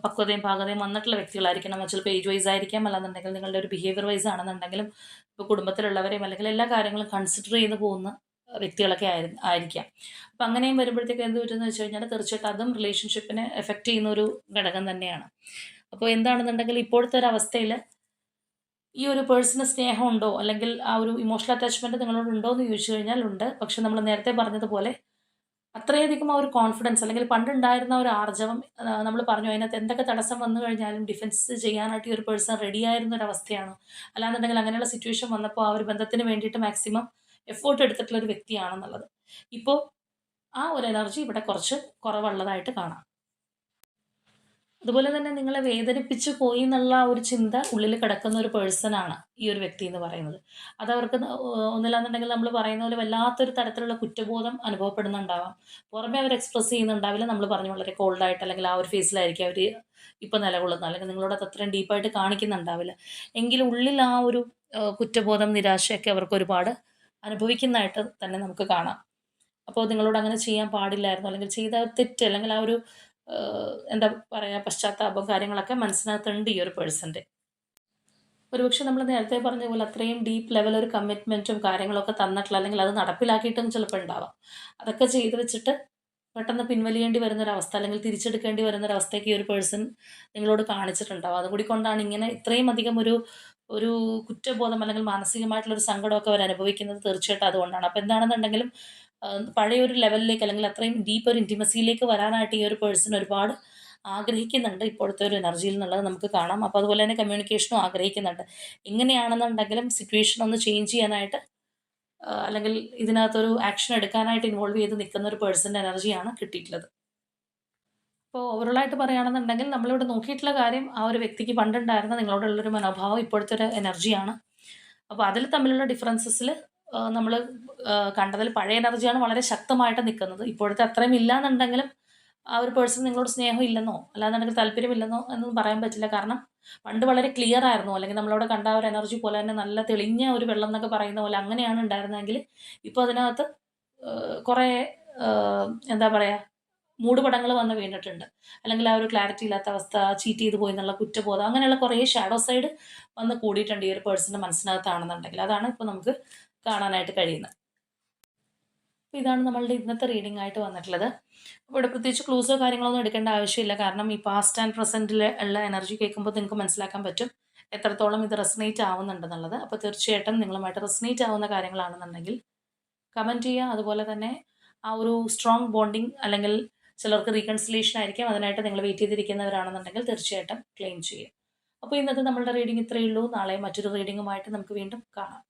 പക്വതയും പാകതയും വന്നിട്ടുള്ള വ്യക്തികളായിരിക്കണം. ചിലപ്പോൾ ഏജ് വൈസ് ആയിരിക്കാം, അല്ലാന്നുണ്ടെങ്കിൽ നിങ്ങളുടെ ഒരു ബിഹേവിയർ വൈസ് ആണെന്നുണ്ടെങ്കിലും ഇപ്പോൾ കുടുംബത്തിലുള്ളവരെയും അല്ലെങ്കിൽ എല്ലാ കാര്യങ്ങളും കൺസിഡർ ചെയ്ത് പോകുന്ന വ്യക്തികളൊക്കെ ആയിരിക്കാം. അപ്പോൾ അങ്ങനെയും വരുമ്പോഴത്തേക്ക് എന്ത് പറ്റുമെന്ന് വെച്ച് കഴിഞ്ഞാൽ തീർച്ചയായിട്ടും അതും റിലേഷൻഷിപ്പിനെ എഫക്റ്റ് ചെയ്യുന്ന ഒരു ഘടകം തന്നെയാണ്. അപ്പോൾ എന്താണെന്നുണ്ടെങ്കിൽ ഇപ്പോഴത്തെ ഒരു അവസ്ഥയിൽ ഈ ഒരു പേഴ്സണ് സ്നേഹമുണ്ടോ അല്ലെങ്കിൽ ആ ഒരു ഇമോഷണൽ അറ്റാച്ച്മെൻറ്റ് നിങ്ങളോട് ഉണ്ടോ എന്ന് ചോദിച്ചു കഴിഞ്ഞാൽ ഉണ്ട്. പക്ഷെ നമ്മൾ നേരത്തെ പറഞ്ഞതുപോലെ അത്രയധികം ആ ഒരു കോൺഫിഡൻസ് അല്ലെങ്കിൽ പണ്ടുണ്ടായിരുന്ന ഒരു ആർജവം നമ്മൾ പറഞ്ഞു അതിനകത്ത് എന്തൊക്കെ തടസ്സം വന്നു കഴിഞ്ഞാലും ഡിഫെൻസ് ചെയ്യാനായിട്ട് ഈ ഒരു പേഴ്സൺ റെഡി ആയിരുന്ന ഒരു അവസ്ഥയാണ്. അല്ലാന്നുണ്ടെങ്കിൽ അങ്ങനെയുള്ള സിറ്റുവേഷൻ വന്നപ്പോൾ ആ ഒരു ബന്ധത്തിന് വേണ്ടിയിട്ട് മാക്സിമം എഫോർട്ട് എടുത്തിട്ടുള്ള ഒരു വ്യക്തിയാണെന്നുള്ളത്. ഇപ്പോൾ ആ ഒരു എനർജി ഇവിടെ കുറച്ച് കുറവുള്ളതായിട്ട് കാണാം. അതുപോലെ തന്നെ നിങ്ങളെ വേദനിപ്പിച്ചു പോയി എന്നുള്ള ഒരു ചിന്ത ഉള്ളിൽ കിടക്കുന്ന ഒരു പേഴ്സണാണ് ഈ ഒരു വ്യക്തി എന്ന് പറയുന്നത്. അതവർക്ക് ഒന്നില്ലാന്നുണ്ടെങ്കിൽ നമ്മൾ പറയുന്ന പോലെ വല്ലാത്തൊരു തരത്തിലുള്ള കുറ്റബോധം അനുഭവപ്പെടുന്നുണ്ടാവാം. പുറമെ അവർ എക്സ്പ്രസ് ചെയ്യുന്നുണ്ടാവില്ല. നമ്മൾ പറഞ്ഞു വളരെ കോൾഡായിട്ട് അല്ലെങ്കിൽ ആ ഒരു ഫേസിലായിരിക്കും അവർ ഇപ്പം നിലകൊള്ളുന്നത്. അല്ലെങ്കിൽ നിങ്ങളോട് അത് അത്രയും ഡീപ്പായിട്ട് കാണിക്കുന്നുണ്ടാവില്ല. എങ്കിലും ഉള്ളിൽ ആ ഒരു കുറ്റബോധം, നിരാശയൊക്കെ അവർക്ക് ഒരുപാട് അനുഭവിക്കുന്നതായിട്ട് തന്നെ നമുക്ക് കാണാം. അപ്പോൾ നിങ്ങളോട് അങ്ങനെ ചെയ്യാൻ പാടില്ലായിരുന്നു, അല്ലെങ്കിൽ ചെയ്ത ആ ഒരു തെറ്റ്, അല്ലെങ്കിൽ ആ ഒരു എന്താ പറയുക, പശ്ചാത്താപം കാര്യങ്ങളൊക്കെ മനസ്സിനകത്തുണ്ട് ഈ ഒരു പേഴ്സൻ്റെ. ഒരുപക്ഷെ നമ്മൾ നേരത്തെ പറഞ്ഞ പോലെ അത്രയും ഡീപ്പ് ലെവൽ ഒരു കമ്മിറ്റ്മെൻറ്റും കാര്യങ്ങളൊക്കെ തന്നിട്ടുള്ള, അല്ലെങ്കിൽ അത് നടപ്പിലാക്കിയിട്ടും ചിലപ്പോൾ ഉണ്ടാവാം. അതൊക്കെ ചെയ്ത് വെച്ചിട്ട് പെട്ടെന്ന് പിൻവലിയേണ്ടി വരുന്നൊരവസ്ഥ, അല്ലെങ്കിൽ തിരിച്ചെടുക്കേണ്ടി വരുന്നൊരവസ്ഥയൊക്കെ ഈ ഒരു പേഴ്സൺ നിങ്ങളോട് കാണിച്ചിട്ടുണ്ടാവും. അതും കൂടി കൊണ്ടാണ് ഇങ്ങനെ ഇത്രയും അധികം ഒരു ഒരു കുറ്റബോധം അല്ലെങ്കിൽ മാനസികമായിട്ടുള്ളൊരു സങ്കടമൊക്കെ അവർ അനുഭവിക്കുന്നത്. തീർച്ചയായിട്ടും അതുകൊണ്ടാണ്. അപ്പോൾ എന്താണെന്നുണ്ടെങ്കിലും പഴയൊരു ലെവലിലേക്ക്, അല്ലെങ്കിൽ അത്രയും ഡീപ്പ് ഒരു ഇൻറ്റിമസിയിലേക്ക് വരാനായിട്ട് ഈ ഒരു പേഴ്സൺ ഒരുപാട് ആഗ്രഹിക്കുന്നുണ്ട് ഇപ്പോഴത്തെ ഒരു എനർജിയിൽ എന്നുള്ളത് നമുക്ക് കാണാം. അപ്പോൾ അതുപോലെ തന്നെ കമ്മ്യൂണിക്കേഷനും ആഗ്രഹിക്കുന്നുണ്ട്. എങ്ങനെയാണെന്നുണ്ടെങ്കിലും സിറ്റുവേഷൻ ഒന്ന് ചേഞ്ച് ചെയ്യാനായിട്ട് അല്ലെങ്കിൽ ഇതിനകത്തൊരു ആക്ഷൻ എടുക്കാനായിട്ട് ഇൻവോൾവ് ചെയ്ത് നിൽക്കുന്ന ഒരു പേഴ്സൻ്റെ എനർജിയാണ് കിട്ടിയിട്ടുള്ളത്. ഇപ്പോൾ ഓവറോളായിട്ട് പറയുകയാണെന്നുണ്ടെങ്കിൽ നമ്മളിവിടെ നോക്കിയിട്ടുള്ള കാര്യം ആ ഒരു വ്യക്തിക്ക് പണ്ടുണ്ടായിരുന്ന നിങ്ങളോടുള്ളൊരു മനോഭാവം ഇപ്പോഴത്തെ ഒരു എനർജിയാണ്. അപ്പോൾ അതിൽ തമ്മിലുള്ള ഡിഫറൻസസിൽ നമ്മൾ കണ്ടതിൽ പഴയ എനർജിയാണ് വളരെ ശക്തമായിട്ട് നിൽക്കുന്നത്. ഇപ്പോഴത്തെ അത്രയും ഇല്ലാന്നുണ്ടെങ്കിലും ആ ഒരു പേഴ്സൺ നിങ്ങളോട് സ്നേഹം ഇല്ലെന്നോ അല്ലാന്നുണ്ടെങ്കിൽ താല്പര്യമില്ലെന്നോ എന്നൊന്നും പറയാൻ പറ്റില്ല. കാരണം പണ്ട് വളരെ ക്ലിയർ ആയിരുന്നു, അല്ലെങ്കിൽ നമ്മളവിടെ കണ്ട ആ ഒരു എനർജി പോലെ തന്നെ നല്ല തെളിഞ്ഞ ഒരു വെള്ളം എന്നൊക്കെ പറയുന്ന പോലെ അങ്ങനെയാണ് ഉണ്ടായിരുന്നതെങ്കിൽ ഇപ്പോൾ അതിനകത്ത് കുറേ എന്താ പറയുക, മൂടുപടങ്ങൾ വന്ന് വീണിട്ടുണ്ട്. അല്ലെങ്കിൽ ആ ഒരു ക്ലാരിറ്റി ഇല്ലാത്ത അവസ്ഥ, ചീറ്റ് ചെയ്ത് പോയി എന്നുള്ള കുറ്റബോധം, അങ്ങനെയുള്ള കുറേ ഷാഡോ സൈഡ് വന്ന് കൂടിയിട്ടുണ്ട് ഈ ഒരു പേഴ്സൻ്റെ മനസ്സിനകത്താണെന്നുണ്ടെങ്കിൽ. അതാണ് ഇപ്പോൾ നമുക്ക് കാണാനായിട്ട് കഴിയുന്നത്. അപ്പോൾ ഇതാണ് നമ്മളുടെ ഇന്നത്തെ റീഡിംഗ് ആയിട്ട് വന്നിട്ടുള്ളത്. അപ്പോൾ ഇവിടെ പ്രത്യേകിച്ച് ക്ലൂസോ കാര്യങ്ങളൊന്നും എടുക്കേണ്ട ആവശ്യമില്ല. കാരണം ഈ പാസ്റ്റ് ആൻഡ് പ്രസൻറ്റിൽ ഉള്ള എനർജി കേൾക്കുമ്പോൾ നിങ്ങൾക്ക് മനസ്സിലാക്കാൻ പറ്റും എത്രത്തോളം ഇത് റെസനേറ്റ് ആവുന്നുണ്ടെന്നുള്ളത്. അപ്പോൾ തീർച്ചയായിട്ടും നിങ്ങളുമായിട്ട് റെസനേറ്റ് ആവുന്ന കാര്യങ്ങളാണെന്നുണ്ടെങ്കിൽ കമൻറ്റ് ചെയ്യുക. അതുപോലെ തന്നെ ആ ഒരു സ്ട്രോങ് ബോണ്ടിങ്, അല്ലെങ്കിൽ ചിലർക്ക് റീകൺസിലേഷൻ ആയിരിക്കും, അതിനായിട്ട് നിങ്ങൾ വെയിറ്റ് ചെയ്തിരിക്കുന്നവരാണെന്നുണ്ടെങ്കിൽ തീർച്ചയായിട്ടും ക്ലെയിം ചെയ്യുക. അപ്പോൾ ഇന്നത്തെ നമ്മളുടെ റീഡിംഗ് ഇത്രയേ ഉള്ളൂ. നാളെ മറ്റൊരു റീഡിങ്ങുമായിട്ട് നമുക്ക് വീണ്ടും കാണാം.